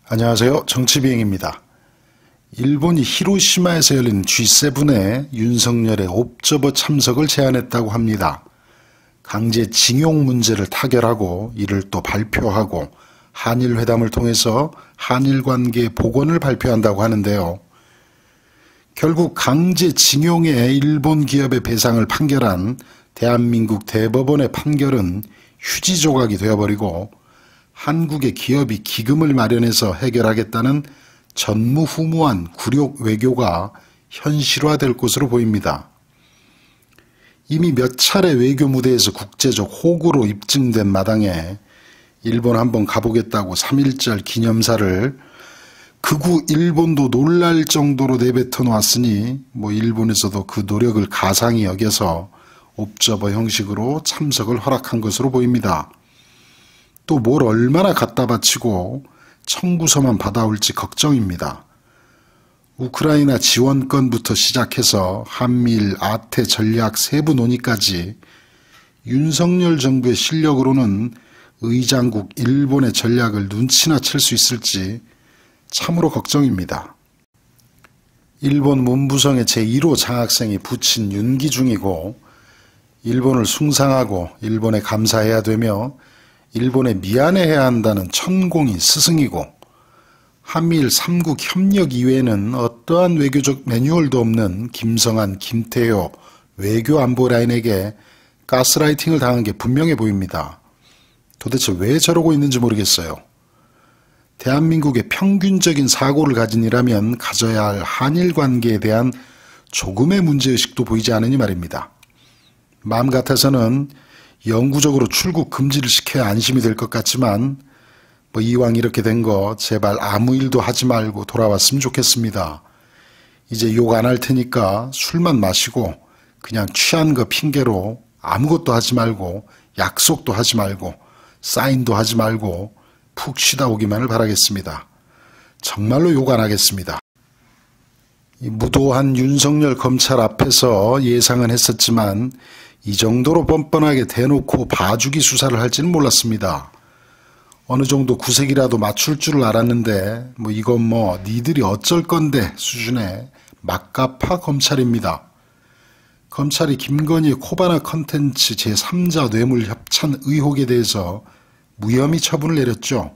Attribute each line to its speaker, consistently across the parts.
Speaker 1: 안녕하세요. 정치비행입니다. 일본이 히로시마에서 열린 G7에 윤석열의 옵저버 참석을 제안했다고 합니다. 강제징용 문제를 타결하고 이를 또 발표하고 한일회담을 통해서 한일관계 복원을 발표한다고 하는데요. 결국 강제징용의 일본 기업의 배상을 판결한 대한민국 대법원의 판결은 휴지 조각이 되어버리고 한국의 기업이 기금을 마련해서 해결하겠다는 전무후무한 굴욕 외교가 현실화될 것으로 보입니다. 이미 몇 차례 외교 무대에서 국제적 호구로 입증된 마당에 일본 한번 가보겠다고 3.1절 기념사를 극우 일본도 놀랄 정도로 내뱉어 놓았으니 일본에서도 그 노력을 가상히 여겨서 옵저버 형식으로 참석을 허락한 것으로 보입니다. 또 뭘 얼마나 갖다 바치고 청구서만 받아올지 걱정입니다. 우크라이나 지원권부터 시작해서 한미일 아태 전략 세부 논의까지 윤석열 정부의 실력으로는 의장국 일본의 전략을 눈치나 챌 수 있을지 참으로 걱정입니다. 일본 문부성의 제1호 장학생이 부친 윤기 중이고 일본을 숭상하고 일본에 감사해야 되며 일본에 미안해해야 한다는 천공이 스승이고 한미일 3국 협력 이외에는 어떠한 외교적 매뉴얼도 없는 김성한, 김태효 외교안보라인에게 가스라이팅을 당한 게 분명해 보입니다. 도대체 왜 저러고 있는지 모르겠어요. 대한민국의 평균적인 사고를 가진 이라면 가져야 할 한일 관계에 대한 조금의 문제의식도 보이지 않으니 말입니다. 마음 같아서는 영구적으로 출국 금지를 시켜야 안심이 될 것 같지만 이왕 이렇게 된 거 제발 아무 일도 하지 말고 돌아왔으면 좋겠습니다. 이제 욕 안 할 테니까 술만 마시고 그냥 취한 거 핑계로 아무것도 하지 말고 약속도 하지 말고 사인도 하지 말고 푹 쉬다 오기만을 바라겠습니다. 정말로 욕 안 하겠습니다. 무도한 윤석열 검찰 앞에서 예상은 했었지만 이 정도로 뻔뻔하게 대놓고 봐주기 수사를 할지는 몰랐습니다. 어느 정도 구색이라도 맞출 줄 알았는데 이건 니들이 어쩔 건데 수준의 막가파 검찰입니다. 검찰이 김건희의 코바나 컨텐츠 제3자 뇌물 협찬 의혹에 대해서 무혐의 처분을 내렸죠.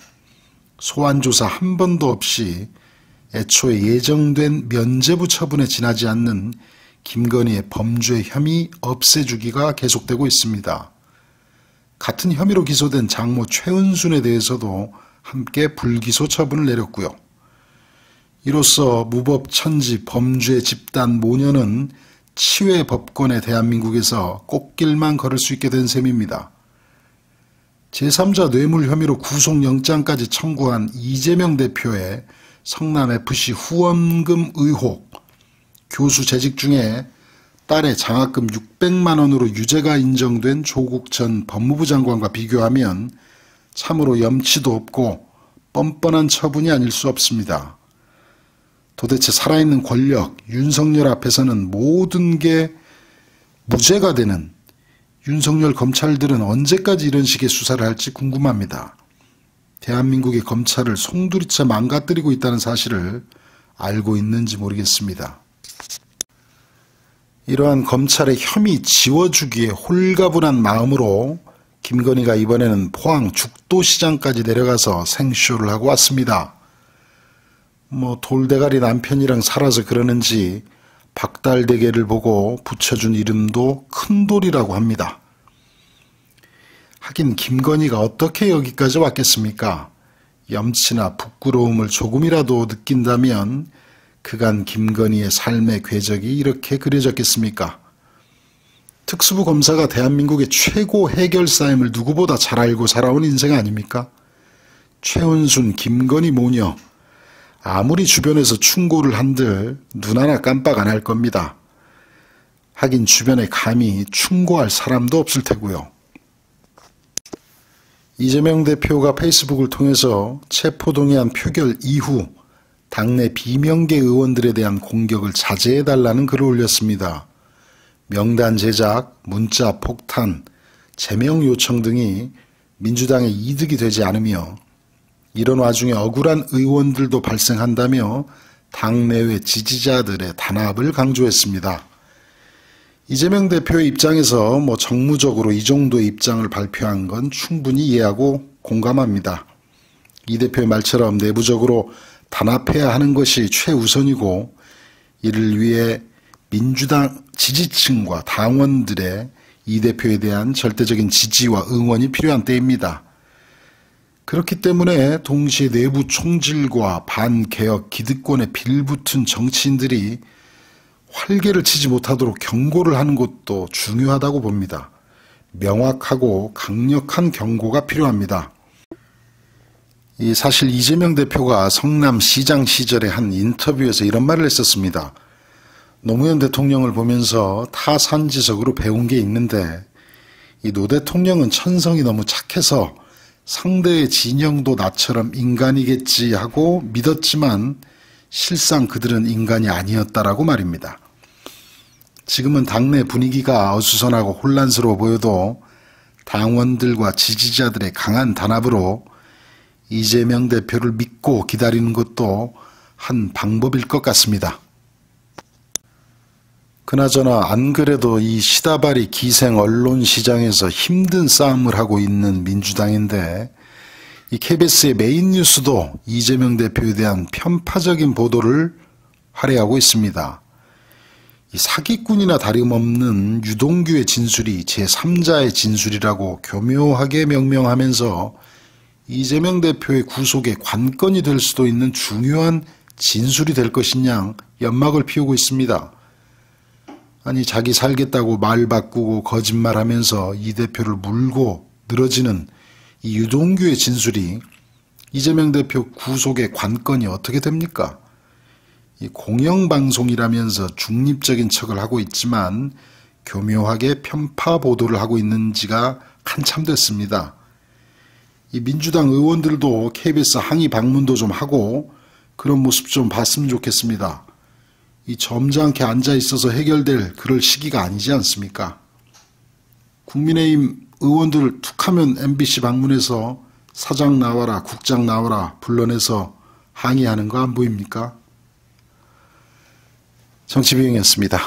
Speaker 1: 소환조사 한 번도 없이 애초에 예정된 면죄부 처분에 지나지 않는 김건희의 범죄 혐의 없애주기가 계속되고 있습니다. 같은 혐의로 기소된 장모 최은순에 대해서도 함께 불기소 처분을 내렸고요. 이로써 무법천지 범죄 집단 모녀는 치외 법권의 대한민국에서 꽃길만 걸을 수 있게 된 셈입니다. 제3자 뇌물 혐의로 구속영장까지 청구한 이재명 대표의 성남FC 후원금 의혹, 교수 재직 중에 딸의 장학금 600만 원으로 유죄가 인정된 조국 전 법무부 장관과 비교하면 참으로 염치도 없고 뻔뻔한 처분이 아닐 수 없습니다. 도대체 살아있는 권력, 윤석열 앞에서는 모든 게 무죄가 되는 윤석열 검찰들은 언제까지 이런 식의 수사를 할지 궁금합니다. 대한민국의 검찰을 송두리째 망가뜨리고 있다는 사실을 알고 있는지 모르겠습니다. 이러한 검찰의 혐의 지워주기에 홀가분한 마음으로 김건희가 이번에는 포항 죽도시장까지 내려가서 생쇼를 하고 왔습니다. 돌대가리 남편이랑 살아서 그러는지 박달대게를 보고 붙여준 이름도 큰돌이라고 합니다. 하긴 김건희가 어떻게 여기까지 왔겠습니까? 염치나 부끄러움을 조금이라도 느낀다면 그간 김건희의 삶의 궤적이 이렇게 그려졌겠습니까? 특수부 검사가 대한민국의 최고 해결사임을 누구보다 잘 알고 살아온 인생 아닙니까? 최은순, 김건희 모녀 아무리 주변에서 충고를 한들 눈 하나 깜빡 안 할 겁니다. 하긴 주변에 감히 충고할 사람도 없을 테고요. 이재명 대표가 페이스북을 통해서 체포동의안 표결 이후 당내 비명계 의원들에 대한 공격을 자제해달라는 글을 올렸습니다. 명단 제작, 문자 폭탄, 제명 요청 등이 민주당의 이득이 되지 않으며 이런 와중에 억울한 의원들도 발생한다며 당내외 지지자들의 단합을 강조했습니다. 이재명 대표의 입장에서 정무적으로 이 정도의 입장을 발표한 건 충분히 이해하고 공감합니다. 이 대표의 말처럼 내부적으로 단합해야 하는 것이 최우선이고 이를 위해 민주당 지지층과 당원들의 이 대표에 대한 절대적인 지지와 응원이 필요한 때입니다. 그렇기 때문에 동시에 내부 총질과 반개혁 기득권에 빌붙은 정치인들이 활개를 치지 못하도록 경고를 하는 것도 중요하다고 봅니다. 명확하고 강력한 경고가 필요합니다. 사실 이재명 대표가 성남시장 시절에 한 인터뷰에서 이런 말을 했었습니다. 노무현 대통령을 보면서 타산지석으로 배운 게 있는데 이 노 대통령은 천성이 너무 착해서 상대의 진영도 나처럼 인간이겠지 하고 믿었지만 실상 그들은 인간이 아니었다라고 말입니다. 지금은 당내 분위기가 어수선하고 혼란스러워 보여도 당원들과 지지자들의 강한 단합으로 이재명 대표를 믿고 기다리는 것도 한 방법일 것 같습니다. 그나저나 안 그래도 이 시다바리 기생 언론 시장에서 힘든 싸움을 하고 있는 민주당인데 이 KBS의 메인 뉴스도 이재명 대표에 대한 편파적인 보도를 할애하고 있습니다. 이 사기꾼이나 다름없는 유동규의 진술이 제3자의 진술이라고 교묘하게 명명하면서 이재명 대표의 구속의 관건이 될 수도 있는 중요한 진술이 될 것이냐 연막을 피우고 있습니다. 아니 자기 살겠다고 말 바꾸고 거짓말하면서 이 대표를 물고 늘어지는 이 유동규의 진술이 이재명 대표 구속의 관건이 어떻게 됩니까? 이 공영방송이라면서 중립적인 척을 하고 있지만 교묘하게 편파 보도를 하고 있는 지가 한참 됐습니다. 이 민주당 의원들도 KBS 항의 방문도 좀 하고 그런 모습 좀 봤으면 좋겠습니다. 이 점잖게 앉아 있어서 해결될 그럴 시기가 아니지 않습니까? 국민의힘 의원들 툭하면 MBC 방문해서 사장 나와라, 국장 나와라 불러내서 항의하는 거 안 보입니까? 정치비용이었습니다.